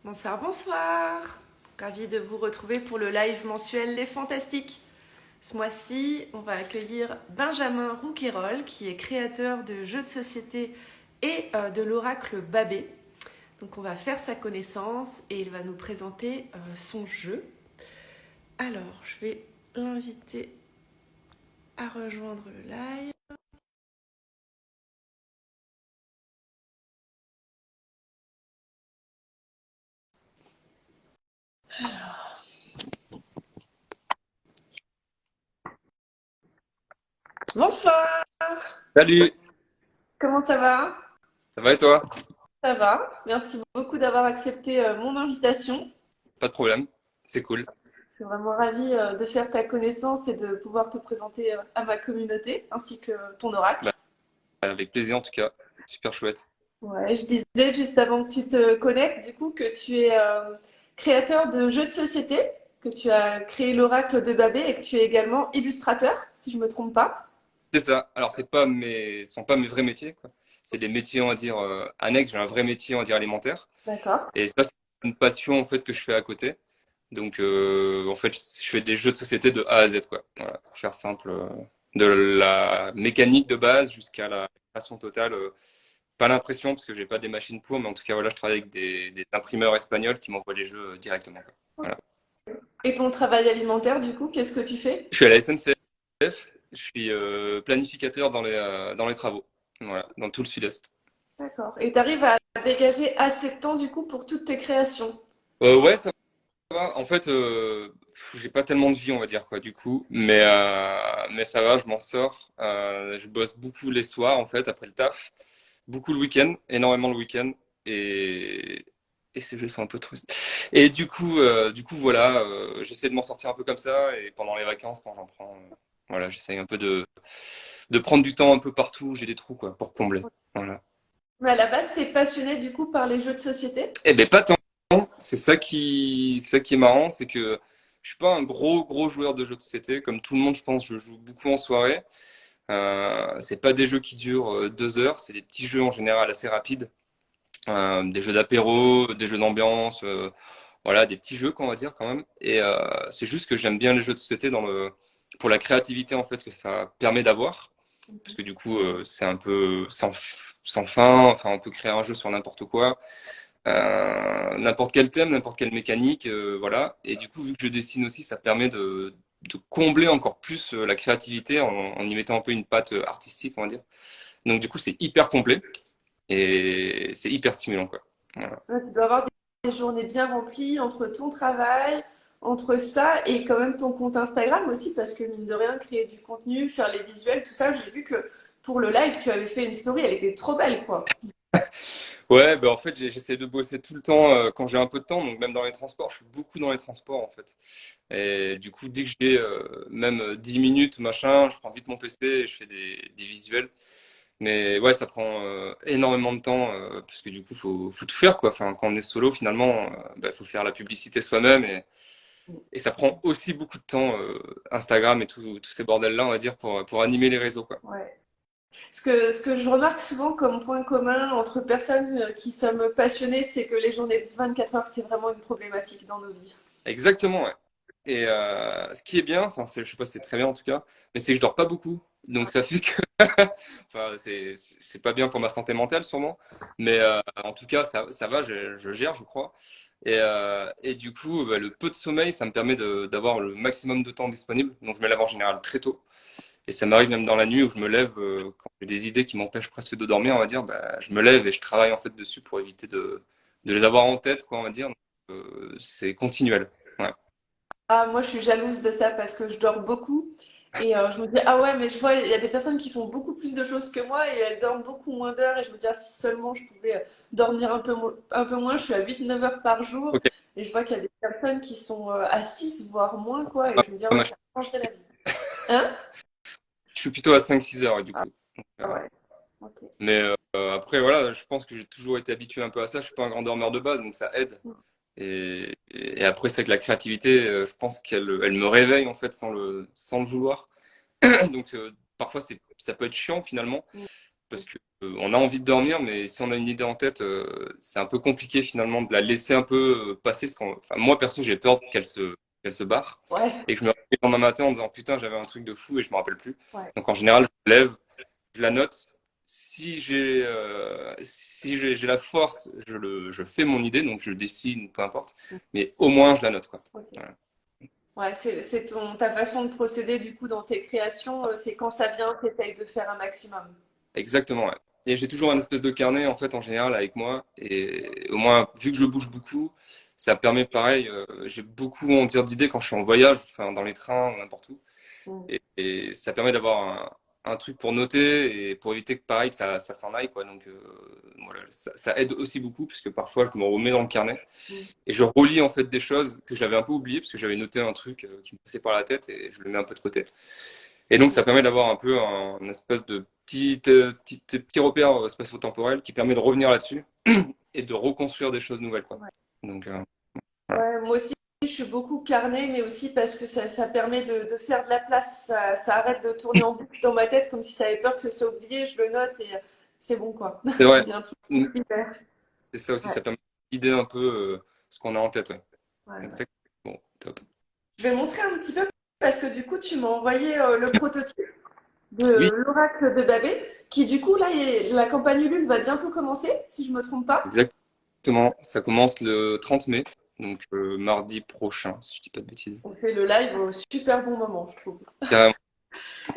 Bonsoir, bonsoir. Ravie de vous retrouver pour le live mensuel Les Fantastiques. Ce mois-ci, on va accueillir Benjamin Rouquayrol, qui est créateur de jeux de société et de l'oracle Babé. Donc on va faire sa connaissance et il va nous présenter son jeu. Alors, je vais l'inviter à rejoindre le live. Bonsoir. Salut, Comment ça va? ça va et toi? Ça va. Merci beaucoup d'avoir accepté mon invitation. Pas de problème, c'est cool. Je suis vraiment ravie de faire ta connaissance et de pouvoir te présenter à ma communauté ainsi que ton oracle. Bah, avec plaisir en tout cas, super chouette. Ouais, je disais juste avant que tu te connectes, du coup, que tu es créateur de jeux de société, que tu as créé l'oracle de Babé et que tu es également illustrateur, si je me trompe pas. C'est ça. Alors ce sont pas mes vrais métiers quoi. C'est des métiers on va dire annexes. J'ai un vrai métier on va dire alimentaire. D'accord. Et ça c'est une passion en fait que je fais à côté. Donc en fait je fais des jeux de société de A à Z quoi. Voilà, pour faire simple, de la mécanique de base jusqu'à la création totale. Pas l'impression parce que j'ai pas des machines pour, mais en tout cas voilà je travaille avec des imprimeurs espagnols qui m'envoient les jeux directement quoi. Voilà. Et ton travail alimentaire, du coup, qu'est-ce que tu fais? Je suis à la SNCF, je suis planificateur dans les travaux, voilà, dans tout le sud-est. D'accord. Et tu arrives à dégager assez de temps, du coup, pour toutes tes créations. Ouais, ça va. En fait, j'ai pas tellement de vie, on va dire, quoi, du coup, mais ça va, je m'en sors. Je bosse beaucoup les soirs, en fait, après le taf, beaucoup le week-end, énormément le week-end, et, et c'est juste un peu triste. Et voilà, j'essaie de m'en sortir un peu comme ça, et pendant les vacances, quand j'en prends, voilà, j'essaie un peu de prendre du temps un peu partout, j'ai des trous, quoi, pour combler. Voilà. Mais à la base, tu es passionné, du coup, par les jeux de société? Eh ben pas tant. C'est ça qui est marrant, c'est que je suis pas un gros joueur de jeux de société. Comme tout le monde, je pense, je joue beaucoup en soirée. C'est pas des jeux qui durent 2 heures, c'est des petits jeux en général assez rapides. Des jeux d'apéro, des jeux d'ambiance, voilà, des petits jeux qu'on va dire quand même. Et c'est juste que j'aime bien les jeux de société pour la créativité en fait que ça permet d'avoir. Parce que du coup, c'est un peu sans fin. Enfin, on peut créer un jeu sur n'importe quoi. N'importe quel thème, n'importe quelle mécanique, voilà. Et du coup, vu que je dessine aussi, ça permet de combler encore plus la créativité en y mettant un peu une patte artistique, on va dire. Donc du coup, c'est hyper complet et c'est hyper stimulant, quoi. Voilà. Ouais, tu dois avoir des journées bien remplies entre ton travail, entre ça et quand même ton compte Instagram aussi, parce que mine de rien, créer du contenu, faire les visuels, tout ça, j'ai vu que pour le live, tu avais fait une story, elle était trop belle, quoi. Ouais, bah en fait, j'essaie de bosser tout le temps quand j'ai un peu de temps, donc même dans les transports, je suis beaucoup dans les transports en fait. Et du coup, dès que j'ai même 10 minutes, machin, je prends vite mon PC et je fais des visuels. Mais ouais, ça prend énormément de temps parce que du coup, faut tout faire quoi. Enfin, quand on est solo, finalement, bah, faut faire la publicité soi-même et ça prend aussi beaucoup de temps, Instagram et tous ces bordels-là, on va dire, pour animer les réseaux quoi. Ouais. Ce que je remarque souvent comme point commun entre personnes qui sommes passionnées, c'est que les journées de 24 heures, c'est vraiment une problématique dans nos vies. Exactement, ouais. Et ce qui est bien, enfin, je sais pas si c'est très bien en tout cas, mais c'est que je dors pas beaucoup. Donc ça fait que, enfin, c'est pas bien pour ma santé mentale sûrement, mais en tout cas ça va, je gère, je crois. Et du coup, bah, le peu de sommeil, ça me permet d'avoir le maximum de temps disponible. Donc je me lève en général très tôt. Et ça m'arrive même dans la nuit où je me lève quand j'ai des idées qui m'empêchent presque de dormir, on va dire, bah, je me lève et je travaille en fait dessus pour éviter de les avoir en tête, quoi, on va dire. Donc, c'est continuel. Ouais. Ah, moi, je suis jalouse de ça parce que je dors beaucoup. Et je me dis, ah ouais, mais je vois, il y a des personnes qui font beaucoup plus de choses que moi et elles dorment beaucoup moins d'heures. Et je me dis, ah, si seulement je pouvais dormir un peu moins, je suis à 8 9 heures par jour. Ok. Et je vois qu'il y a des personnes qui sont à 6 voire moins, quoi. Et Ah, je me dis, ah ouais, moi, ça changerait la vie. Hein? je suis plutôt à 5 6 heures du coup. Donc, Ah ouais, ok. mais après, voilà, je pense que j'ai toujours été habitué un peu à ça. Je suis pas un grand dormeur de base, donc ça aide. Et après, c'est que la créativité, je pense elle me réveille en fait sans le vouloir. Donc parfois, ça peut être chiant finalement. Parce que on a envie de dormir, mais si on a une idée en tête, c'est un peu compliqué finalement de la laisser un peu passer. Enfin, moi, perso, j'ai peur qu'elle se barre Ouais, et que je me réveille le lendemain matin en disant putain, j'avais un truc de fou et je me rappelle plus. ouais. Donc en général, je me lève, je la note. Si j'ai la force, je fais mon idée, donc je dessine, peu importe. Mais au moins, je la note, quoi. Ok. Voilà. Ouais, c'est ta façon de procéder du coup dans tes créations, c'est quand ça vient, t'essayes de faire un maximum. Exactement, ouais. Et j'ai toujours un espèce de carnet, en fait, en général, avec moi. Et au moins, vu que je bouge beaucoup, ça permet, pareil, j'ai beaucoup, on dire, d'idées quand je suis en voyage, enfin, dans les trains, ou n'importe où. Mm. Et ça permet d'avoir un truc pour noter et pour éviter que, pareil, que ça s'en aille, quoi. Donc, voilà, ça aide aussi beaucoup, puisque parfois, je me remets dans le carnet Mm. et je relis, en fait, des choses que j'avais un peu oubliées, parce que j'avais noté un truc qui me passait par la tête et je le mets un peu de côté. Et donc, ça permet d'avoir un peu un espèce de petit repère spatio-temporel qui permet de revenir là-dessus et de reconstruire des choses nouvelles, quoi. Ouais. Donc, voilà. Ouais, moi aussi, je suis beaucoup carnet, mais aussi parce que ça permet de faire de la place. Ça arrête de tourner en boucle dans ma tête comme si ça avait peur que ce soit oublié. Je le note et c'est bon, quoi. C'est vrai. Il y a un truc qui se libère. C'est ça aussi, Ouais, ça permet d'idée un peu ce qu'on a en tête, ouais. ouais, ouais. Exact. Bon, top. Je vais montrer un petit peu parce que du coup, tu m'as envoyé le prototype de Oui, l'oracle de Babé, qui du coup, là, la campagne Ulule va bientôt commencer, si je me trompe pas. exactement. Ça commence le 30 mai, donc mardi prochain, si je dis pas de bêtises. On fait le live au super bon moment, je trouve. Carrément.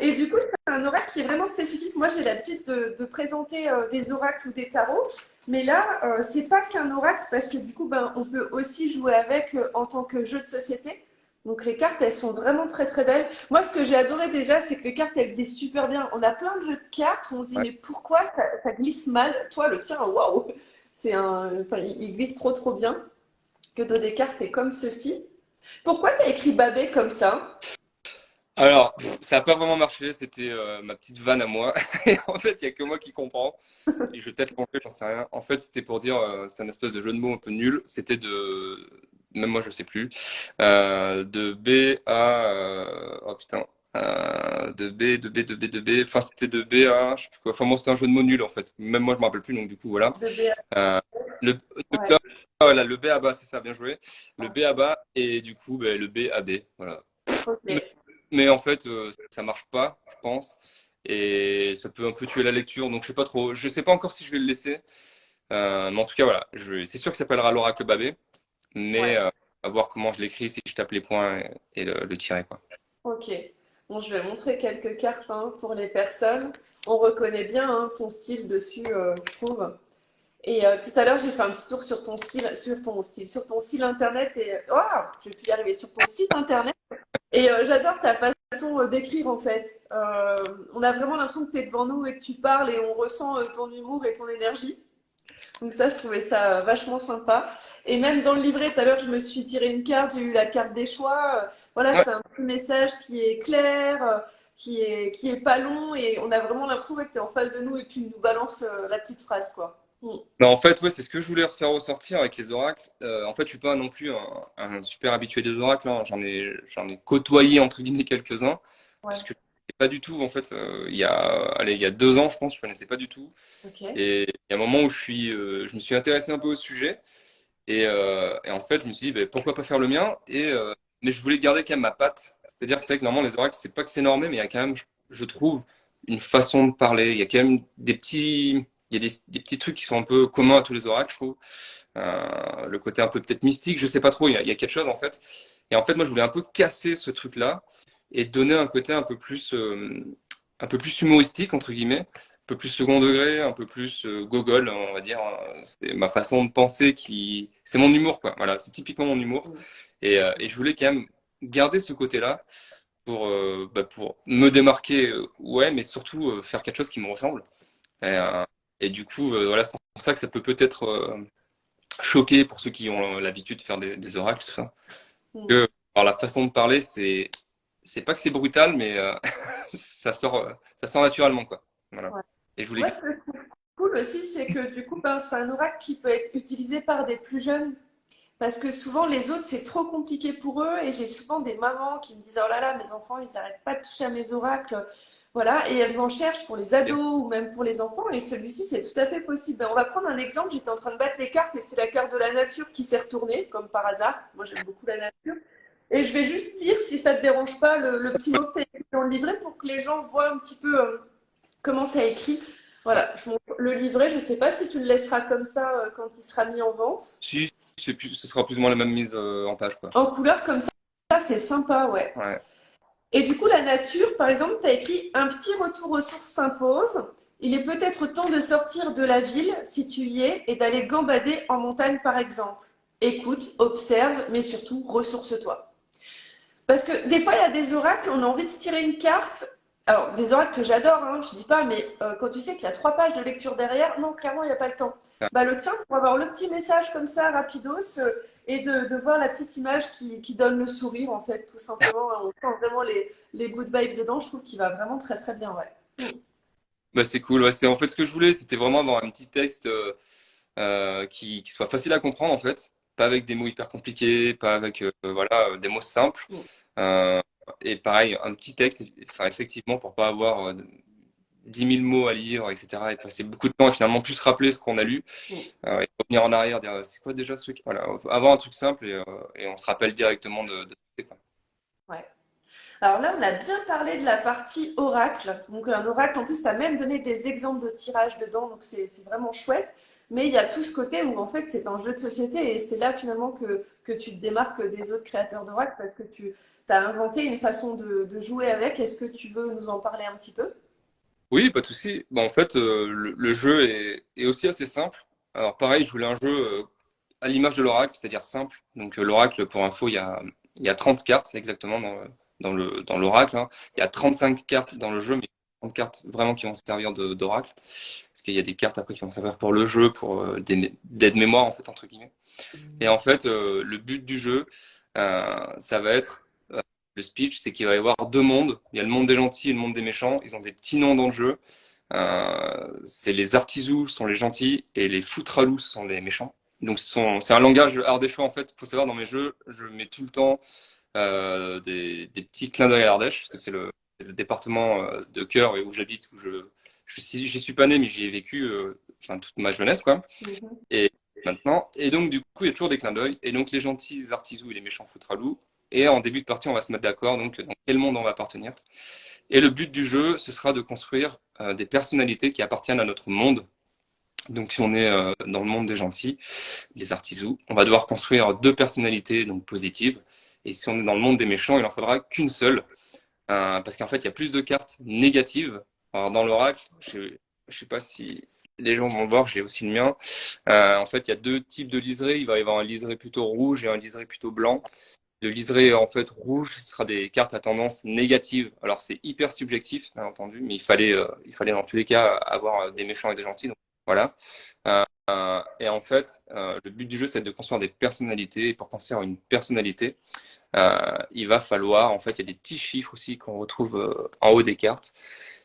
Et du coup, c'est un oracle qui est vraiment spécifique. Moi, j'ai l'habitude de présenter des oracles ou des tarots. Mais là, c'est pas qu'un oracle parce que du coup, ben, on peut aussi jouer avec en tant que jeu de société. Donc les cartes, elles sont vraiment très très belles. Moi, ce que j'ai adoré déjà, c'est que les cartes, elles glissent super bien. On a plein de jeux de cartes où on se dit, Ouais. mais pourquoi ça glisse mal? Toi, le tien, waouh! Enfin, il glisse trop trop bien. Le dos des cartes est comme ceci. Pourquoi t'as écrit Babé comme ça? Alors, ça n'a pas vraiment marché, c'était ma petite vanne à moi. Et en fait, il n'y a que moi qui comprends. Et je vais peut-être l'enlever, j'en sais rien. En fait, c'était pour dire, c'était un espèce de jeu de mots un peu nul. C'était même moi je sais plus, de B à, oh putain, de B. Enfin, c'était de B à, je sais plus quoi. Enfin, bon, c'était un jeu de mots nul en fait. Même moi je me rappelle plus, donc du coup voilà. De B. Euh, le, Ouais. le, voilà, le B à bas, c'est ça, bien joué. Le B à bas et du coup, ben, le B à B, voilà. Ok. Mais en fait, ça marche pas, je pense. Et ça peut un peu tuer la lecture. Donc, je sais pas trop. Je sais pas encore si je vais le laisser. Mais en tout cas, voilà. C'est sûr que ça s'appellera l'oracle Babé. Mais Ouais. à voir comment je l'écris, si je tape les points et le tirer, quoi. Ok. Bon, je vais montrer quelques cartes hein, pour les personnes. On reconnaît bien hein, ton style dessus, je trouve. Et tout à l'heure, j'ai fait un petit tour sur ton style, sur ton site internet et oh, je vais plus y arriver, sur ton site internet. Et j'adore ta façon d'écrire en fait. On a vraiment l'impression que tu es devant nous et que tu parles et on ressent ton humour et ton énergie. Donc ça, je trouvais ça vachement sympa. Et même dans le livret, tout à l'heure, je me suis tiré une carte, j'ai eu la carte des choix. Voilà, Ouais. c'est un petit message qui est clair, qui est pas long, et on a vraiment l'impression que tu es en face de nous et que tu nous balances la petite phrase, quoi. Mm. Non, en fait, ouais, c'est ce que je voulais refaire ressortir avec les oracles. En fait, je suis pas non plus un super habitué des oracles, hein. J'en ai côtoyé entre guillemets quelques-uns, Ouais, puisque je connaissais pas du tout. En fait, il y a 2 ans, je pense, je connaissais pas du tout. ok. Et il y a un moment où je me suis intéressé un peu au sujet. Et en fait, je me suis dit, ben, pourquoi pas faire le mien? Mais je voulais garder quand même ma patte. C'est-à-dire que c'est vrai que normalement, les oracles, c'est pas que c'est normé, mais il y a quand même, je trouve, une façon de parler. Il y a quand même il y a des petits trucs qui sont un peu communs à tous les oracles, je trouve. Le côté un peu peut-être mystique, je sais pas trop, il y a quelque chose en fait. Et en fait, moi, je voulais un peu casser ce truc-là et donner un côté un peu plus humoristique, entre guillemets, un peu plus second degré, un peu plus gogol, on va dire. C'est ma façon de penser c'est mon humour, quoi. Voilà, c'est typiquement mon humour. Mm. Et je voulais quand même garder ce côté-là pour me démarquer, ouais, mais surtout faire quelque chose qui me ressemble. Et, euh, et du coup, voilà, c'est pour ça que ça peut peut-être choquer pour ceux qui ont l'habitude de faire des oracles, tout ça. Mm. Que, alors, la façon de parler, c'est pas que c'est brutal, mais ça sort naturellement, quoi. Voilà. Ouais. Et je voulais Moi, garder. ce que je trouve cool aussi, c'est que du coup, ben, c'est un oracle qui peut être utilisé par des plus jeunes. Parce que souvent, les autres, c'est trop compliqué pour eux. Et j'ai souvent des mamans qui me disent, oh là là, mes enfants, ils n'arrêtent pas de toucher à mes oracles. Voilà, et elles en cherchent pour les ados ou même pour les enfants, et celui-ci, c'est tout à fait possible. Ben, on va prendre un exemple, j'étais en train de battre les cartes, et c'est la carte de la nature qui s'est retournée, comme par hasard. Moi, j'aime beaucoup la nature. Et je vais juste lire, si ça te dérange pas, le petit mot que tu as écrit dans le livret pour que les gens voient un petit peu comment tu as écrit. Voilà, je montre le livret, je ne sais pas si tu le laisseras comme ça quand il sera mis en vente. Si, ce sera plus ou moins la même mise en page, quoi. En couleur comme ça c'est sympa, ouais. Ouais. Et du coup, la nature, par exemple, tu as écrit un petit retour aux sources s'impose. Il est peut-être temps de sortir de la ville, si tu y es, et d'aller gambader en montagne, par exemple. Écoute, observe, mais surtout, ressource-toi. Parce que des fois, il y a des oracles, on a envie de se tirer une carte. Alors, des oracles que j'adore, hein, je dis pas, mais quand tu sais qu'il y a 3 pages de lecture derrière, non, clairement, il n'y a pas le temps. Bah, le tien, pour avoir le petit message comme ça, rapidos, et de voir la petite image qui donne le sourire, en fait, tout simplement. On sent vraiment les good vibes dedans. Je trouve qu'il va vraiment très, très bien, ouais. Bah, c'est cool. Ouais, c'est en fait ce que je voulais, c'était vraiment avoir un petit texte qui soit facile à comprendre, en fait. Pas avec des mots hyper compliqués, pas avec voilà, des mots simples. Mm. Euh, et pareil, un petit texte, enfin, effectivement, pour pas avoir 10 000 mots à lire, etc. Et passer beaucoup de temps et finalement plus se rappeler ce qu'on a lu. Mm. Et revenir en arrière, dire c'est quoi déjà ce truc? Voilà, avoir un truc simple et on se rappelle directement de ce que c'est, quoi. Ouais. Alors là, on a bien parlé de la partie oracle. Donc un oracle, en plus, tu as même donné des exemples de tirage dedans, donc c'est vraiment chouette. Mais il y a tout ce côté où en fait c'est un jeu de société et c'est là finalement que tu te démarques des autres créateurs d'oracle parce que tu as inventé une façon de jouer avec. Est-ce que tu veux nous en parler un petit peu? Oui, pas de souci. Bon, en fait, le jeu est aussi assez simple. Alors pareil, je voulais un jeu à l'image de l'oracle, c'est-à-dire simple. Donc l'oracle, pour info, il y a 30 cartes exactement dans l'oracle, hein. Il y a 35 cartes dans le jeu, mais 30 cartes vraiment qui vont servir d'oracle. Parce qu'il y a des cartes après qui vont servir pour le jeu, pour d'aide-mémoire, en fait, entre guillemets. Et en fait, le but du jeu, ça va être le speech, c'est qu'il va y avoir deux mondes. Il y a le monde des gentils et le monde des méchants. Ils ont des petits noms dans le jeu. C'est les artisous sont les gentils et les foutralous sont les méchants. Donc c'est un langage ardéchois en fait. Il faut savoir dans mes jeux, je mets tout le temps des petits clins d'œil à l'Ardèche parce que c'est le département de cœur et où j'habite, où j'y suis pas né mais j'y ai vécu enfin, toute ma jeunesse quoi. Mhm. Et maintenant, et donc du coup il y a toujours des clins d'œil et donc les gentils les artisous et les méchants foutralous. Et en début de partie, on va se mettre d'accord donc dans quel monde on va appartenir. Et le but du jeu, ce sera de construire des personnalités qui appartiennent à notre monde. Donc, si on est dans le monde des gentils, les artisous, on va devoir construire deux personnalités donc positives. Et si on est dans le monde des méchants, il en faudra qu'une seule, parce qu'en fait, il y a plus de cartes négatives. Alors, dans l'oracle, je sais pas si les gens vont le voir, j'ai aussi le mien. En fait, il y a deux types de liserés. Il va y avoir un liseré plutôt rouge et un liseré plutôt blanc. Le liseré en fait rouge, ce sera des cartes à tendance négative. Alors c'est hyper subjectif, bien entendu, mais il fallait dans tous les cas avoir des méchants et des gentils. Donc voilà. Et en fait, le but du jeu, c'est de construire des personnalités. Et pour construire une personnalité, il va falloir, en fait, il y a des petits chiffres aussi qu'on retrouve en haut des cartes.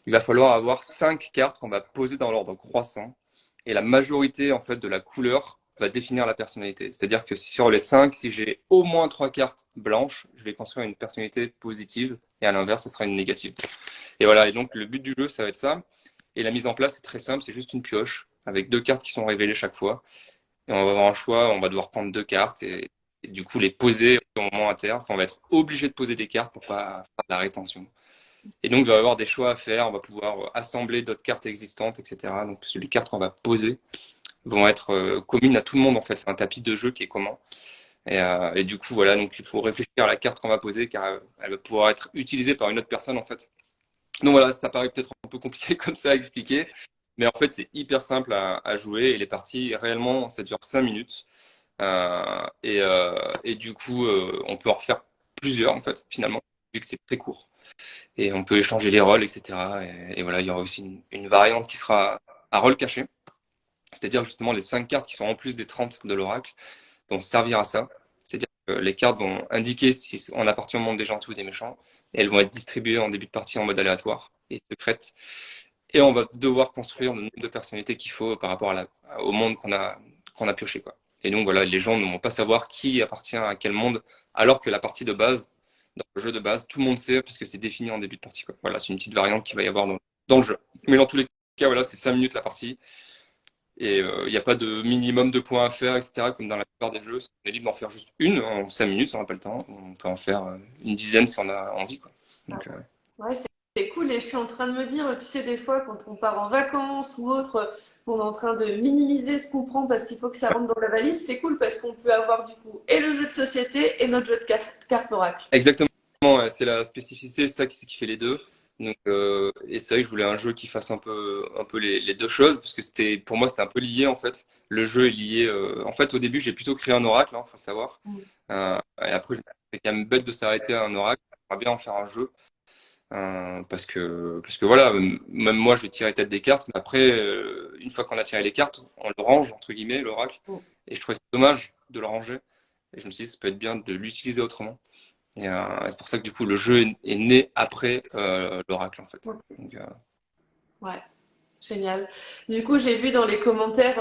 Il va falloir avoir 5 cartes qu'on va poser dans l'ordre croissant. Et la majorité, en fait, de la couleur va définir la personnalité. C'est-à-dire que sur les 5, si j'ai au moins 3 cartes blanches, je vais construire une personnalité positive. Et à l'inverse, ce sera une négative. Et voilà. Et donc, le but du jeu, ça va être ça. Et la mise en place, c'est très simple. C'est juste une pioche avec 2 cartes qui sont révélées chaque fois. Et on va avoir un choix. On va devoir prendre 2 cartes et du coup, les poser au moment à terre. Enfin, on va être obligé de poser des cartes pour pas faire de la rétention. Et donc, il va y avoir des choix à faire. On va pouvoir assembler d'autres cartes existantes, etc. Donc, les cartes qu'on va poser vont être communes à tout le monde, en fait. C'est un tapis de jeu qui est commun. Et du coup, voilà, donc il faut réfléchir à la carte qu'on va poser car elle va pouvoir être utilisée par une autre personne, en fait. Donc voilà, ça paraît peut-être un peu compliqué comme ça à expliquer, mais en fait, c'est hyper simple à jouer et les parties, réellement, ça dure 5 minutes. Et du coup, on peut en refaire plusieurs, en fait, finalement, vu que c'est très court. Et on peut échanger les rôles, etc. Et voilà, il y aura aussi une variante qui sera à rôle caché, c'est-à-dire justement les 5 cartes qui sont en plus des 30 de l'oracle vont servir à ça. C'est-à-dire que les cartes vont indiquer si on appartient au monde des gentils ou des méchants, et elles vont être distribuées en début de partie en mode aléatoire et secrète. Et on va devoir construire le nombre de personnalités qu'il faut par rapport au monde qu'on a pioché, quoi. Et donc voilà, les gens ne vont pas savoir qui appartient à quel monde, alors que la partie de base, dans le jeu de base, tout le monde sait puisque c'est défini en début de partie, quoi. Voilà, c'est une petite variante qu'il va y avoir dans le jeu. Mais dans tous les cas, voilà, c'est 5 minutes la partie. Et il n'y a pas de minimum de points à faire, etc. Comme dans la plupart des jeux, on est libre d'en faire juste une en 5 minutes si on n'a pas le temps. On peut en faire une dizaine si on a envie, quoi. Donc, Ouais, c'est cool et je suis en train de me dire, tu sais, des fois quand on part en vacances ou autre, on est en train de minimiser ce qu'on prend parce qu'il faut que ça rentre dans la valise. C'est cool parce qu'on peut avoir du coup et le jeu de société et notre jeu de cartes oracle. exactement, ouais, c'est la spécificité, c'est ça qui fait les deux. Donc, et c'est vrai que je voulais un jeu qui fasse un peu les deux choses, parce que pour moi, c'était un peu lié en fait. Le jeu est lié. En fait, au début, j'ai plutôt créé un oracle, hein, faut savoir. Mm. Et après, c'est quand même bête de s'arrêter à un oracle. J'aimerais bien en faire un jeu. Parce que voilà, même moi je vais tirer tête des cartes, mais après, une fois qu'on a tiré les cartes, on le range, entre guillemets, l'oracle. Mm. Et je trouvais ça dommage de le ranger. Et je me suis dit, ça peut être bien de l'utiliser autrement. Et c'est pour ça que du coup, le jeu est né après l'oracle, en fait. Ok. Donc, Ouais. Génial. Du coup, j'ai vu dans les commentaires,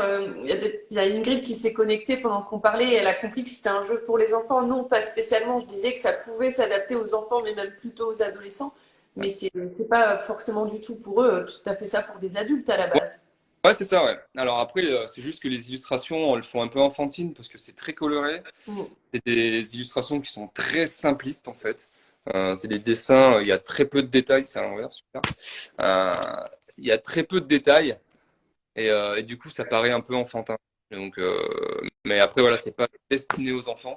il y a Ingrid qui s'est connectée pendant qu'on parlait et elle a compris que c'était un jeu pour les enfants. Non, pas spécialement. Je disais que ça pouvait s'adapter aux enfants, mais même plutôt aux adolescents. Mais c'est pas forcément du tout pour eux, tout à fait ça pour des adultes à la ouais, base. ouais, c'est ça, ouais. Alors après, c'est juste que les illustrations, elles font un peu enfantines parce que c'est très coloré. Mm. C'est des illustrations qui sont très simplistes, en fait. C'est des dessins, il y a très peu de détails, c'est à l'envers, super. Euh, il y a très peu de détails. Et du coup, ça paraît un peu enfantin. Donc, mais après, voilà, c'est pas destiné aux enfants.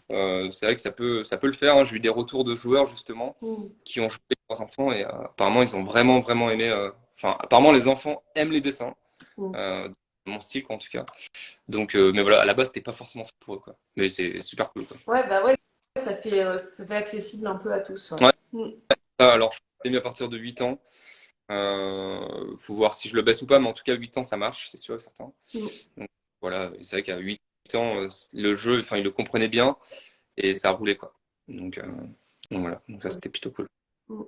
C'est vrai que ça peut le faire, hein. J'ai eu des retours de joueurs justement Mm. qui ont joué avec leurs enfants et apparemment ils ont vraiment vraiment aimé. Enfin, apparemment les enfants aiment les dessins, Mm. euh, mon style quoi, en tout cas. Donc, mais voilà, à la base c'était pas forcément fait pour eux quoi. Mais c'est super cool quoi. Ouais, bah ouais, ça fait accessible un peu à tous. Ouais. Ouais. Mm. Alors, je l'ai mis à partir de 8 ans. Faut voir si je le baisse ou pas, mais en tout cas 8 ans ça marche, c'est sûr et certain. Mm. Donc voilà, c'est vrai qu'à 8 ans, le jeu, enfin, il le comprenait bien et ça roulait quoi. Donc, euh, donc voilà, donc ça c'était plutôt cool. Mm.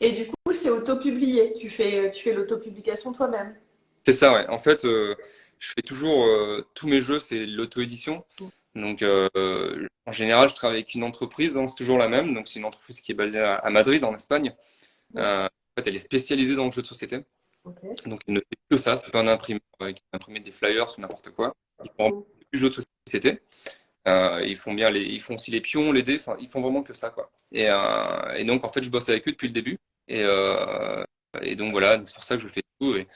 Et du coup, c'est auto-publié. Tu fais l'auto-publication toi-même. C'est ça, ouais. En fait, je fais toujours tous mes jeux, c'est l'auto-édition. Mm. Donc, en général, je travaille avec une entreprise, hein, c'est toujours la même. Donc, c'est une entreprise qui est basée à Madrid, en Espagne. Mm. En fait, elle est spécialisée dans le jeu de société. Ok. Donc, elle ne fait que ça. C'est pas un imprimeur qui va imprimer des flyers ou n'importe quoi. Ils font Mm. du jeu de société. Ils font ils font aussi les pions, les dés. Enfin, ils font vraiment que ça, quoi. Et donc, en fait, je bosse avec eux depuis le début. Et, euh, et donc voilà, c'est pour ça que je fais tout. Et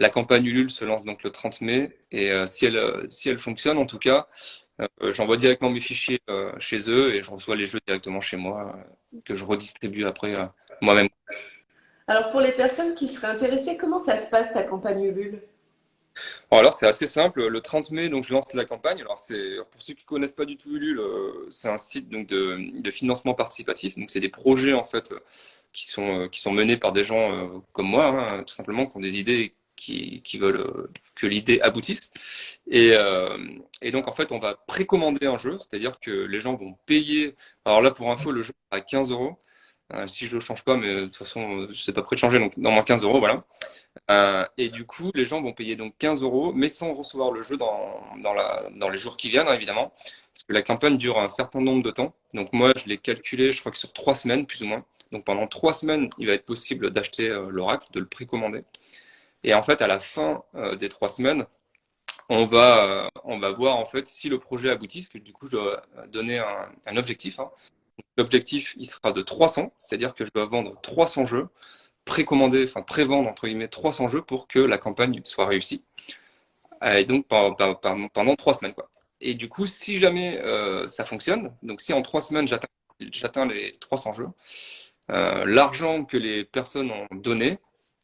la campagne Ulule se lance donc le 30 mai. Et si elle fonctionne, en tout cas, j'envoie directement mes fichiers chez eux et je reçois les jeux directement chez moi, que je redistribue après moi-même. Alors pour les personnes qui seraient intéressées, comment ça se passe ta campagne Ulule? Alors, c'est assez simple. Le 30 mai, donc, je lance la campagne. Alors, pour ceux qui connaissent pas du tout Ulule, c'est un site donc, de financement participatif. Donc, c'est des projets, en fait, qui sont menés par des gens comme moi, hein, tout simplement, qui ont des idées et qui veulent que l'idée aboutisse. Et donc, en fait, on va précommander un jeu, c'est-à-dire que les gens vont payer. Alors là, pour info, le jeu est à 15 euros. Si je ne change pas, mais de toute façon, c'est pas prêt de changer, donc normalement 15 euros, voilà. Et du coup, les gens vont payer donc 15 euros, mais sans recevoir le jeu dans les jours qui viennent, hein, évidemment, parce que la campagne dure un certain nombre de temps. Donc moi, je l'ai calculé, je crois que sur 3 semaines, plus ou moins. Donc pendant 3 semaines, il va être possible d'acheter l'oracle, de le précommander. Et en fait, à la fin des 3 semaines, on va voir en fait si le projet aboutit, parce que du coup, je dois donner un objectif, hein. L'objectif, il sera de 300, c'est-à-dire que je dois vendre 300 jeux précommander, enfin prévendre entre guillemets 300 jeux pour que la campagne soit réussie. Et donc pendant 3 semaines quoi. Et du coup, si jamais ça fonctionne, donc si en 3 semaines j'atteins les 300 jeux, l'argent que les personnes ont donné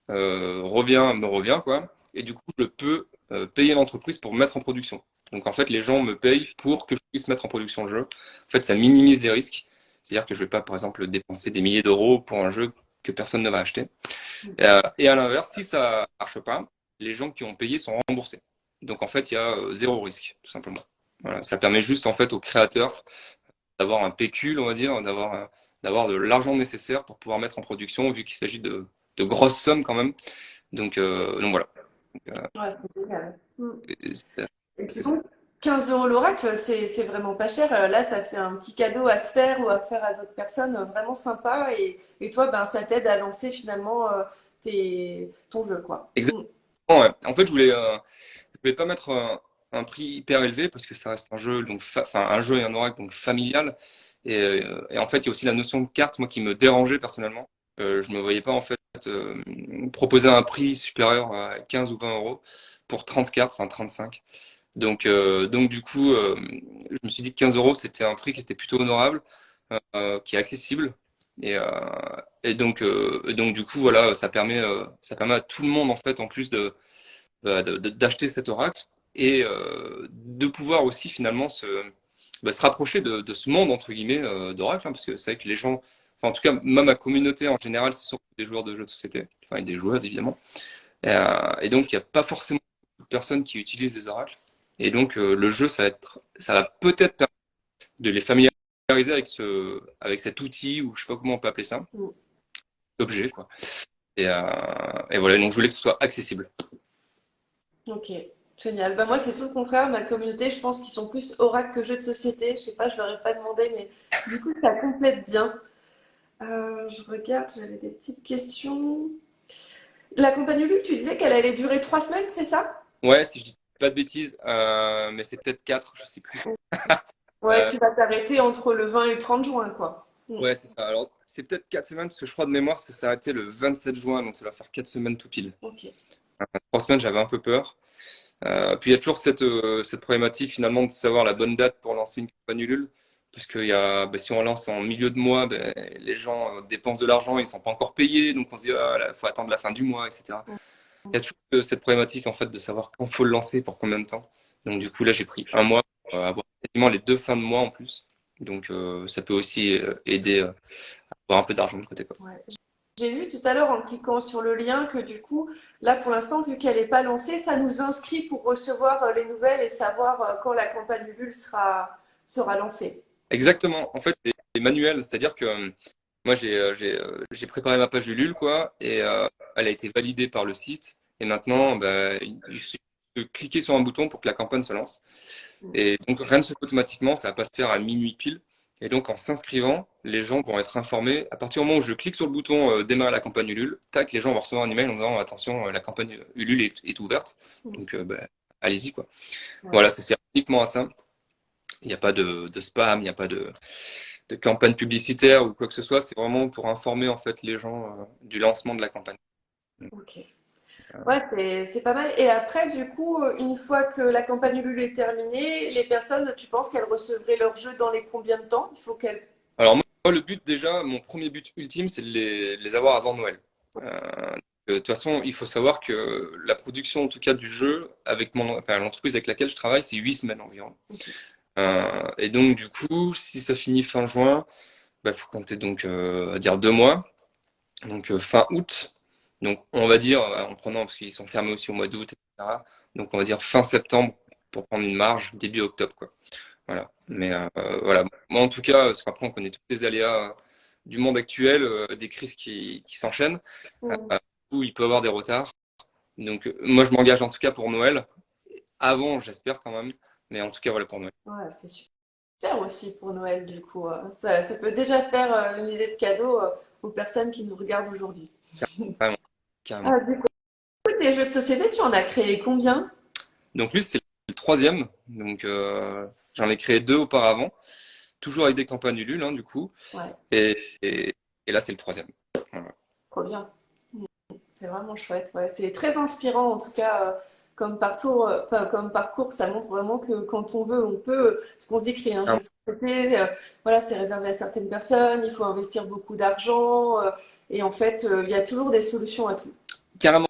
me revient quoi. Et du coup, je peux payer l'entreprise pour mettre en production. Donc en fait, les gens me payent pour que je puisse mettre en production le jeu. En fait, ça minimise les risques. C'est-à-dire que je ne vais pas, par exemple, dépenser des milliers d'euros pour un jeu que personne ne va acheter. Et à l'inverse, si ça marche pas, les gens qui ont payé sont remboursés. Donc en fait, il y a zéro risque, tout simplement. Voilà, ça permet juste en fait aux créateurs d'avoir un pécule, on va dire, d'avoir de l'argent nécessaire pour pouvoir mettre en production, vu qu'il s'agit de grosses sommes quand même. Donc voilà. Donc, Ouais, c'est génial. Mm. c'est Et dis c'est ça. donc, 15 € l'oracle, c'est vraiment pas cher. Là, ça fait un petit cadeau à se faire ou à faire à d'autres personnes, vraiment sympa. Et toi, ben, ça t'aide à lancer finalement ton jeu, quoi. Exactement, ouais. En fait, je voulais pas mettre un prix hyper élevé parce que ça reste un jeu, donc enfin un jeu et un oracle donc familial. Et en fait, il y a aussi la notion de carte, moi, qui me dérangeait personnellement. Je me voyais pas en fait proposer un prix supérieur à 15 ou 20 euros pour 30 cartes, enfin 35. Donc du coup, je me suis dit que 15 euros, c'était un prix qui était plutôt honorable, qui est accessible. Et donc du coup, voilà, ça permet à tout le monde, en fait, en plus d'acheter cet oracle et de pouvoir aussi finalement se rapprocher de ce monde, entre guillemets, d'oracle, hein, parce que c'est vrai que les gens, enfin, en tout cas, même ma communauté en général, c'est surtout des joueurs de jeux de société, enfin, et des joueuses, évidemment. Et donc, il n'y a pas forcément de personnes qui utilisent des oracles. Et donc, le jeu, ça va peut-être permettre de les familiariser avec cet outil, ou je sais pas comment on peut appeler ça, Mm. objet, quoi. Et voilà, donc je voulais que ce soit accessible. Ok, génial. Bah, moi, c'est tout le contraire. Ma communauté, je pense qu'ils sont plus oracle que jeux de société. Je sais pas, je leur ai pas demandé, mais du coup, ça complète bien. Je regarde, j'avais des petites questions. La campagne Ulule, tu disais qu'elle allait durer 3 semaines, c'est ça? Ouais, si je dis pas de bêtises, mais c'est peut-être 4, je sais plus. Ouais, Euh, tu vas t'arrêter entre le 20 et le 30 juin, quoi. Mm. ouais, c'est ça. Alors, c'est peut-être 4 semaines, parce que je crois de mémoire, ça s'est arrêté le 27 juin, donc ça va faire 4 semaines tout pile. Ok. 3 semaines, j'avais un peu peur. Puis il y a toujours cette problématique finalement de savoir la bonne date pour lancer une campagne Ulule. Parce que si on lance en milieu de mois, ben, les gens dépensent de l'argent, ils ne sont pas encore payés, donc on se dit il faut attendre la fin du mois, etc. Il y a toujours cette problématique en fait de savoir quand il faut le lancer, pour combien de temps. Donc du coup là j'ai pris un mois pour avoir quasiment les 2 fins de mois en plus. Donc ça peut aussi aider à avoir un peu d'argent de côté, quoi. Ouais. J'ai vu tout à l'heure en cliquant sur le lien que du coup, là pour l'instant, vu qu'elle n'est pas lancée, ça nous inscrit pour recevoir les nouvelles et savoir quand la campagne Ulule sera lancée. Exactement. En fait, c'est manuel, c'est-à-dire que moi j'ai préparé ma page Ulule quoi, et elle a été validée par le site. Et maintenant, bah, il suffit de cliquer sur un bouton pour que la campagne se lance. Et donc rien ne se fait automatiquement, ça va pas se faire à minuit pile. Et donc en s'inscrivant, les gens vont être informés. À partir du moment où je clique sur le bouton démarrer la campagne Ulule, tac, les gens vont recevoir un email en disant attention, la campagne Ulule est ouverte. Donc bah, allez-y quoi. Ouais. Voilà, ça sert uniquement à ça. Il n'y a pas de spam, il n'y a pas de campagne publicitaire ou quoi que ce soit. C'est vraiment pour informer en fait les gens du lancement de la campagne. Ok. Ouais, c'est pas mal. Et après, du coup, une fois que la campagne Ulule est terminée, les personnes, tu penses qu'elles recevraient leur jeu dans les combien de temps? Il faut qu'elles. Alors moi, le but déjà, mon premier but ultime, c'est de les avoir avant Noël. De toute façon, il faut savoir que la production, en tout cas du jeu, avec enfin, l'entreprise avec laquelle je travaille, c'est 8 semaines environ. Ok. Et donc du coup, si ça finit fin juin, bah, faut compter donc à dire 2 mois. Donc fin août. Donc on va dire, en prenant, parce qu'ils sont fermés aussi au mois d'août, etc. Donc on va dire fin septembre pour prendre une marge, début octobre, quoi. Voilà. Mais voilà. Moi en tout cas, parce qu'après on connaît tous les aléas du monde actuel, des crises qui s'enchaînent, Mm. où il peut y avoir des retards. Donc moi je m'engage en tout cas pour Noël. Avant, j'espère quand même. Mais en tout cas, voilà pour Noël. Ouais, c'est super aussi pour Noël, du coup. Ça peut déjà faire une idée de cadeau aux personnes qui nous regardent aujourd'hui. Vraiment, carrément. Du coup, tes jeux de société, tu en as créé combien? Donc lui, c'est le troisième. Donc j'en ai créé deux auparavant. Toujours avec des campagnes Ulule, hein, du coup. Ouais, Et là, c'est le troisième. Voilà. trop bien. C'est vraiment chouette. Ouais, c'est très inspirant en tout cas comme parcours, enfin, comme parcours, ça montre vraiment que quand on veut, on peut. Parce qu'on se dit créer un jeu Ah, de société, voilà, c'est réservé à certaines personnes, il faut investir beaucoup d'argent, et en fait, il y a toujours des solutions à tout. carrément.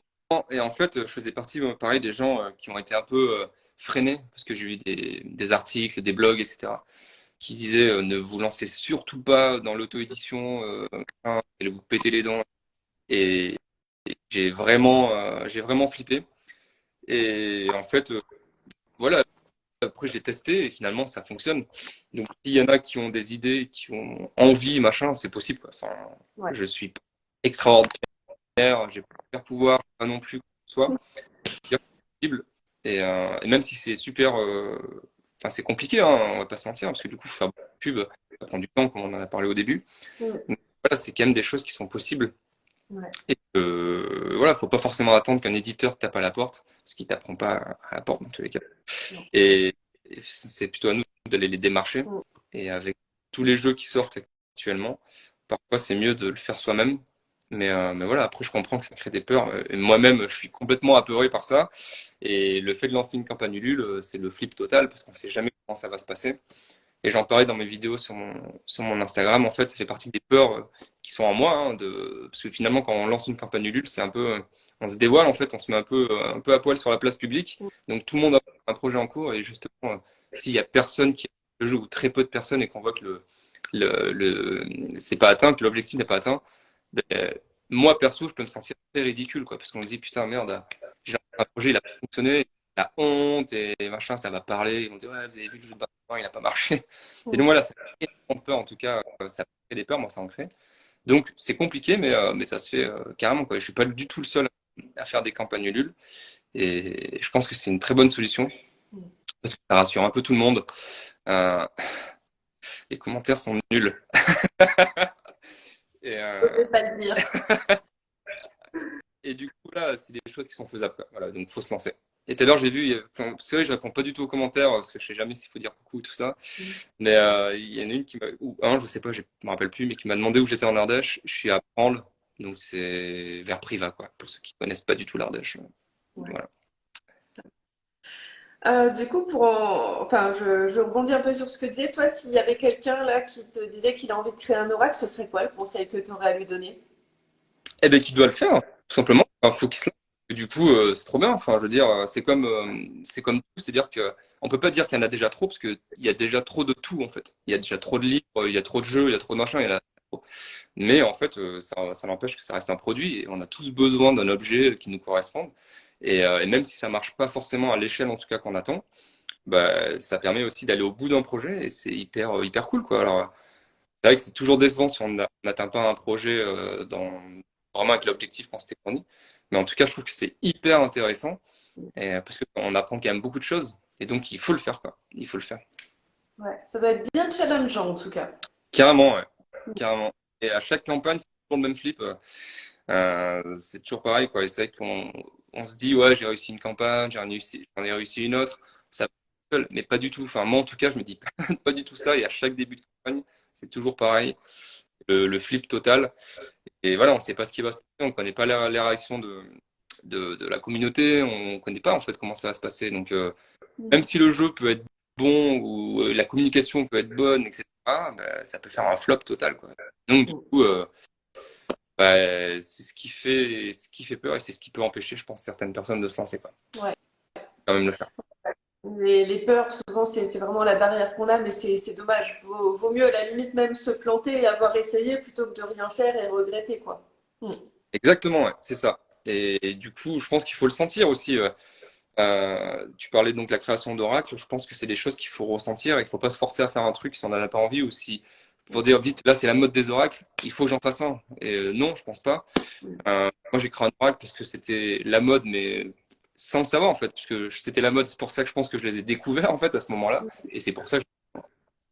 Et en fait, je faisais partie, pareil, des gens qui ont été un peu freinés, parce que j'ai eu des articles, des blogs, etc., qui disaient ne vous lancez surtout pas dans l'auto-édition, allez vous péter les dents. Et j'ai vraiment flippé. Et en fait, voilà, après j'ai testé et finalement ça fonctionne. Donc s'il y en a qui ont des idées, qui ont envie, machin, c'est possible, quoi. Enfin, Ouais. je suis pas extraordinaire, j'ai pas de super pouvoir, pas non plus quoi que ce soit. C'est possible. Et même si c'est super enfin, c'est compliqué, hein, on va pas se mentir, parce que du coup, faire beaucoup de pub, ça prend du temps, comme on en a parlé au début. Mm. Donc, voilà, c'est quand même des choses qui sont possibles. Ouais. Et voilà, faut pas forcément attendre qu'un éditeur tape à la porte, parce qu'il taperont pas à la porte dans tous les cas. Non. Et c'est plutôt à nous d'aller les démarcher. Mm. Et avec tous les jeux qui sortent actuellement, parfois c'est mieux de le faire soi-même. Mais voilà, après je comprends que ça crée des peurs. Et moi-même, je suis complètement apeuré par ça. Et le fait de lancer une campagne Ulule, c'est le flip total parce qu'on sait jamais comment ça va se passer. Et j'en parlais dans mes vidéos sur mon Instagram. En fait, ça fait partie des peurs qui sont en moi. Hein, parce que finalement, quand on lance une campagne Ulule, c'est un peu, on se dévoile en fait, on se met un peu à poil sur la place publique. Donc tout le monde a un projet en cours et justement, s'il y a personne qui a le jeu ou très peu de personnes et qu'on voit que c'est pas atteint, que l'objectif n'est pas atteint, ben, moi perso, je peux me sentir très ridicule, quoi, parce qu'on me dit putain merde, j'ai un projet, il a pas fonctionné, la honte et machin, ça va parler. Ils vont dire ouais, vous avez vu le jeu de Benjamin, il a pas marché. Et donc voilà, ça crée énormément de peur, en tout cas, ça crée des peurs, moi ça en crée. Donc c'est compliqué, mais ça se fait carrément, quoi. Je suis pas du tout le seul à faire des campagnes Ulule, et je pense que c'est une très bonne solution parce que ça rassure un peu tout le monde. Euh, les commentaires sont nuls. Et, Je euh, vais pas le dire. Et du coup, là, c'est des choses qui sont faisables, quoi. Voilà, donc faut se lancer. Et tout à l'heure, j'ai vu, c'est vrai, je réponds pas du tout aux commentaires parce que je sais jamais s'il faut dire coucou et tout ça. Mais il y en a une qui m'a, ou un, je sais pas, je me rappelle plus, mais qui m'a demandé où j'étais en Ardèche. Je suis à Branle, donc c'est vers Privas, quoi, pour ceux qui connaissent pas du tout l'Ardèche. Ouais. Voilà. Du coup, enfin, je rebondis un peu sur ce que tu disais. Toi, s'il y avait quelqu'un là qui te disait qu'il a envie de créer un oracle, ce serait quoi le conseil que tu aurais à lui donner? Eh ben, qui doit le faire, tout simplement. Enfin, faut qu'il se lance. Et du coup, c'est trop bien. Enfin, je veux dire, c'est comme tout, c'est-à-dire que on peut pas dire qu'il y en a déjà trop parce qu'il y a déjà trop de tout en fait. Il y a déjà trop de livres, il y a trop de jeux, il y a trop de machins, il y en a trop. Mais en fait, ça n'empêche que ça reste un produit et on a tous besoin d'un objet qui nous corresponde. Et même si ça marche pas forcément à l'échelle en tout cas qu'on attend, bah, ça permet aussi d'aller au bout d'un projet et c'est hyper cool quoi. Alors, c'est vrai que c'est toujours décevant si on n'atteint pas un projet vraiment avec l'objectif qu'on s'était fourni. Mais en tout cas, je trouve que c'est hyper intéressant parce qu'on apprend quand même beaucoup de choses. Et donc, il faut le faire, quoi. Il faut le faire. Ouais, ça doit être bien challengeant en tout cas. Carrément, ouais. Carrément. Et à chaque campagne, c'est toujours le même flip. C'est toujours pareil, quoi. Et c'est vrai qu'on se dit, ouais, j'ai réussi une campagne, j'en ai réussi une autre. Ça va tout seul, mais pas du tout. Enfin, moi, en tout cas, je me dis pas du tout ça. Et à chaque début de campagne, c'est toujours pareil. Le flip total. Et voilà, on ne sait pas ce qui va se passer, on ne connaît pas les réactions de la communauté, on ne connaît pas en fait comment ça va se passer. Donc, même si le jeu peut être bon ou la communication peut être bonne, etc., bah, ça peut faire un flop total, quoi. Donc, du coup, bah, c'est ce qui fait peur et c'est ce qui peut empêcher, je pense, certaines personnes de se lancer, quoi. Ouais. Quand même le faire. Les peurs, souvent, c'est vraiment la barrière qu'on a, mais c'est dommage. Vaut mieux, à la limite, même se planter et avoir essayé plutôt que de rien faire et regretter, quoi. Mm. Exactement, ouais, c'est ça. Et du coup, je pense qu'il faut le sentir aussi. Tu parlais donc de la création d'oracle. Je pense que c'est des choses qu'il faut ressentir. Il ne faut pas se forcer à faire un truc si on n'en a pas envie ou si pour dire vite, là c'est la mode des oracles, il faut que j'en fasse un. Et non, je pense pas. Moi j'ai créé un oracle parce que c'était la mode, mais sans le savoir en fait, puisque c'était la mode. C'est pour ça que je pense que je les ai découverts en fait à ce moment-là. Et c'est pour ça que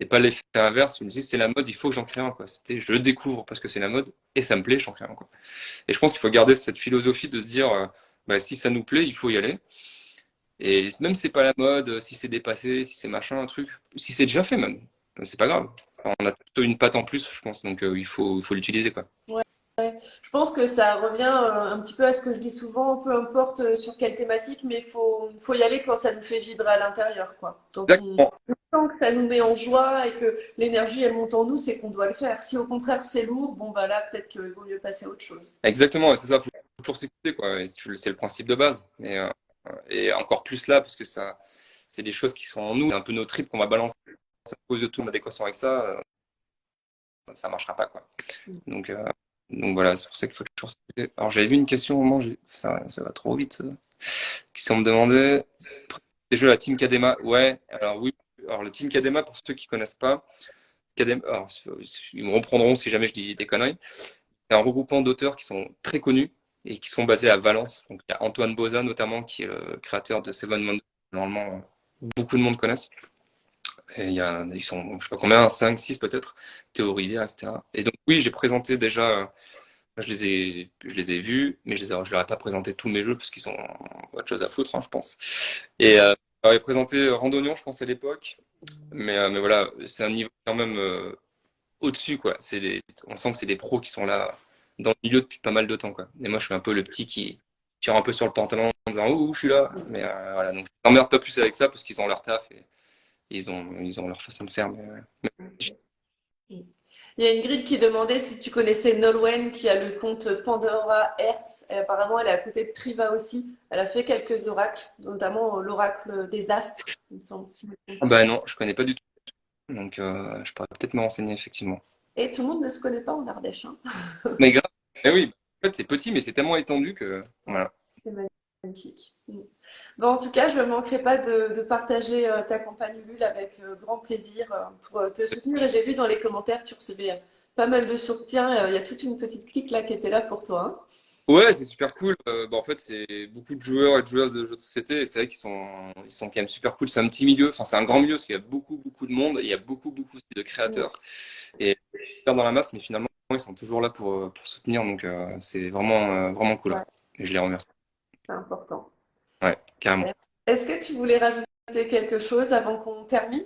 et pas l'effet inverse. Je me dis c'est la mode, il faut que j'en crée un quoi. C'était je le découvre parce que c'est la mode et ça me plaît, j'en crée un quoi. Et je pense qu'il faut garder cette philosophie de se dire bah, si ça nous plaît, il faut y aller. Et même si c'est pas la mode, si c'est dépassé, si c'est machin, un truc, si c'est déjà fait même, c'est pas grave. Enfin, on a plutôt une patte en plus, je pense, donc faut l'utiliser quoi. Ouais. Je pense que ça revient un petit peu à ce que je dis souvent, peu importe sur quelle thématique, mais faut y aller quand ça nous fait vibrer à l'intérieur, quoi. Quand on Exactement, sent que ça nous met en joie et que l'énergie elle monte en nous, c'est qu'on doit le faire. Si au contraire c'est lourd, bon bah là peut-être qu'il vaut mieux passer à autre chose. exactement, c'est ça, faut toujours s'écouter quoi. Et c'est le principe de base. Et encore plus là, parce que ça, c'est des choses qui sont en nous, c'est un peu nos tripes qu'on va balancer à cause de tout en adéquation avec ça, ça marchera pas quoi. Donc, euh, donc voilà, c'est pour ça qu'il faut toujours s'écouter. Alors j'avais vu une question au moment, ça va trop vite. Qui on me demandait des jeux à la Team Kadema. Ouais, alors oui. Alors le Team Kadema, pour ceux qui connaissent pas, Kadema, alors, ils me reprendront si jamais je dis des conneries. C'est un regroupement d'auteurs qui sont très connus et qui sont basés à Valence. Donc il y a Antoine Boza notamment qui est le créateur de Seven Wonders. Normalement, beaucoup de monde connaissent. Et ils sont, je sais pas combien, 5, 6 peut-être, Théo Rivière, etc. Et donc oui, j'ai présenté déjà, je les ai vus, mais je leur ai pas présenté tous mes jeux parce qu'ils ont autre chose à foutre, hein, je pense. Et je leur ai présenté Randonnion, je pense à l'époque, mais voilà, c'est un niveau quand même au-dessus, quoi. On sent que c'est des pros qui sont là dans le milieu depuis pas mal de temps, quoi. Et moi, je suis un peu le petit qui tire un peu sur le pantalon en disant ouh, je suis là. Mais voilà, donc je m'emmerde pas plus avec ça parce qu'ils ont leur taf et ils ont leur façon de faire. Il y a une grille qui demandait si tu connaissais Nolwenn qui a le compte Pandora Hertz. Et apparemment, elle est à côté de Triva aussi. Elle a fait quelques oracles, notamment l'oracle des astres, il me semble. Si je me trompe Ah pas. bah non, je connais pas du tout. Donc je pourrais peut-être me renseigner effectivement. Et tout le monde ne se connaît pas en Ardèche, hein. Mais grave. Eh oui, en fait c'est petit mais c'est tellement étendu que Ouais, voilà. c'est magnifique. Mm. Bon, en tout cas, je ne manquerai pas de partager ta campagne Ulule avec grand plaisir pour te soutenir. Et j'ai vu dans les commentaires, tu recevais pas mal de soutien. Il y a toute une petite clique là qui était là pour toi, hein. Ouais, c'est super cool. Bah, en fait, c'est beaucoup de joueurs et de joueuses de jeux de société. Et c'est vrai ils sont quand même super cool. C'est un petit milieu, enfin, c'est un grand milieu parce qu'il y a beaucoup de monde. Et il y a beaucoup aussi de Mm. créateurs. Et faire dans la masse, mais finalement, ils sont toujours là pour soutenir. Donc, c'est vraiment cool. Ouais. Ouais, Et je les remercie. c'est important. Ouais, carrément. Est-ce que tu voulais rajouter quelque chose avant qu'on termine?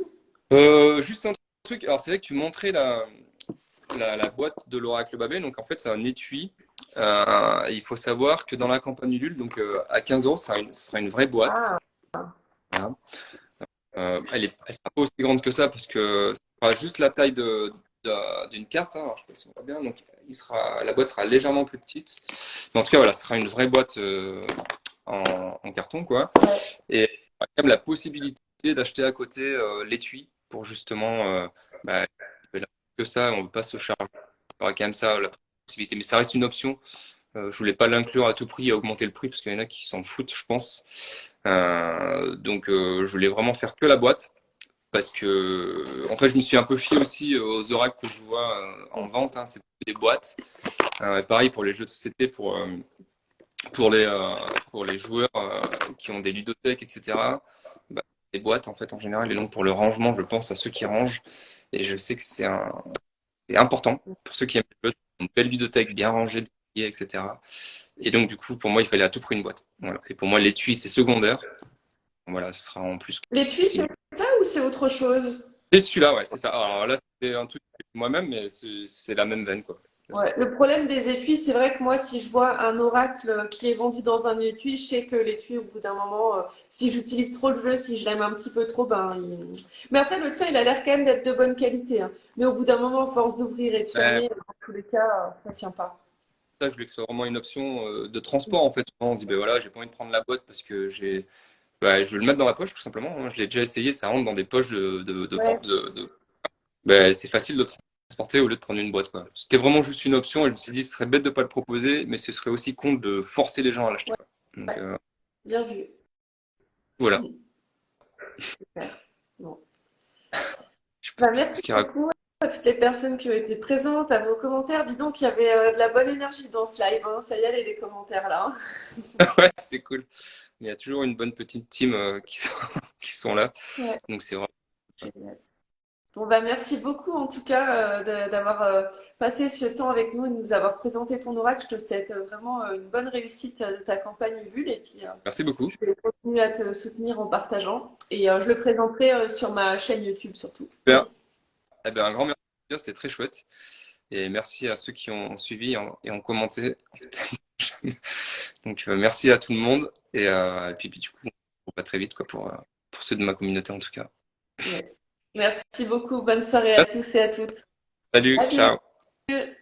Juste un truc. Alors, c'est vrai que tu montrais la boîte de l'Oracle Babel. Donc, en fait, c'est un étui. Il faut savoir que dans la campagne Ulule, donc à 15 euros, ce sera une vraie boîte. Ah, Voilà. Elle sera pas aussi grande que ça parce que ça sera juste la taille d'une carte. Hein. Alors, je sais pas si on voit bien. Donc, la boîte sera légèrement plus petite. Mais en tout cas, voilà, ce sera une vraie boîte en, en carton, quoi. ouais. Et il y a quand même la possibilité d'acheter à côté l'étui pour justement bah, que ça, on ne veut pas se charger. Il y aura quand même ça, la possibilité. Mais ça reste une option. Je voulais pas l'inclure à tout prix et augmenter le prix parce qu'il y en a qui s'en foutent, je pense. Donc, je voulais vraiment faire que la boîte parce que, en fait, je me suis un peu fié aussi aux oracles que je vois en vente. Hein, c'est des boîtes. Pareil pour les jeux de société, pour les, euh, pour les joueurs qui ont des ludothèques, etc. Bah, les boîtes, en fait, en général, et donc pour le rangement, je pense à ceux qui rangent. Et je sais que c'est important pour ceux qui aiment les jeux, une belle ludothèque bien rangée, etc. Et donc, du coup, pour moi, il fallait à tout prix une boîte. Voilà. Et pour moi, l'étui, c'est secondaire. Voilà, ce sera en plus. L'étui, c'est ça ou c'est autre chose? C'est celui-là, ouais, c'est ça. Alors là, c'est un truc que j'ai fait moi-même, mais c'est la même veine, quoi. C'est ça. Ouais, le problème des étuis, c'est vrai que moi, si je vois un oracle qui est vendu dans un étui, je sais que l'étui, au bout d'un moment, si j'utilise trop le jeu, si je l'aime un petit peu trop, Mais après, le tien, il a l'air quand même d'être de bonne qualité, hein. Mais au bout d'un moment, à force d'ouvrir et de Ouais, fermer, dans tous les cas, ça tient pas. ça, je voulais que ce soit vraiment une option de transport, en fait. On se dit, ben voilà, j'ai pas envie de prendre la boîte parce que je vais le mettre dans la poche, tout simplement. Hein. Je l'ai déjà essayé, ça rentre dans des poches Ouais, Ben, c'est facile de transporter au lieu de prendre une boîte, quoi. C'était vraiment juste une option et je me suis dit, ce serait bête de pas le proposer, mais ce serait aussi con de forcer les gens à l'acheter, ouais, quoi. Donc, ouais. Bien vu. voilà. Mm, super. Bon. Je sais pas Bah, merci ce qu'il raconte. beaucoup à toutes les personnes qui ont été présentes, à vos commentaires. Dis donc, il y avait de la bonne énergie dans ce live, hein. Ça y est, les commentaires là. Ouais, c'est cool. Mais il y a toujours une bonne petite team qui sont là. Ouais. Donc, c'est vraiment. Génial. Bon, bah, merci beaucoup en tout cas d'avoir passé ce temps avec nous et de nous avoir présenté ton oracle. Je te souhaite vraiment une bonne réussite de ta campagne Ulule et puis Merci beaucoup. je vais continuer à te soutenir en partageant et je le présenterai sur ma chaîne YouTube surtout. Super. Eh ben, un grand merci. C'était très chouette. Et merci à ceux qui ont suivi et ont commenté. Donc, merci à tout le monde. Et puis, du coup, on se revoit très vite, quoi, pour ceux de ma communauté, en tout cas. Yes. Merci beaucoup. Bonne soirée à tous et à toutes. Salut, ciao. Salut!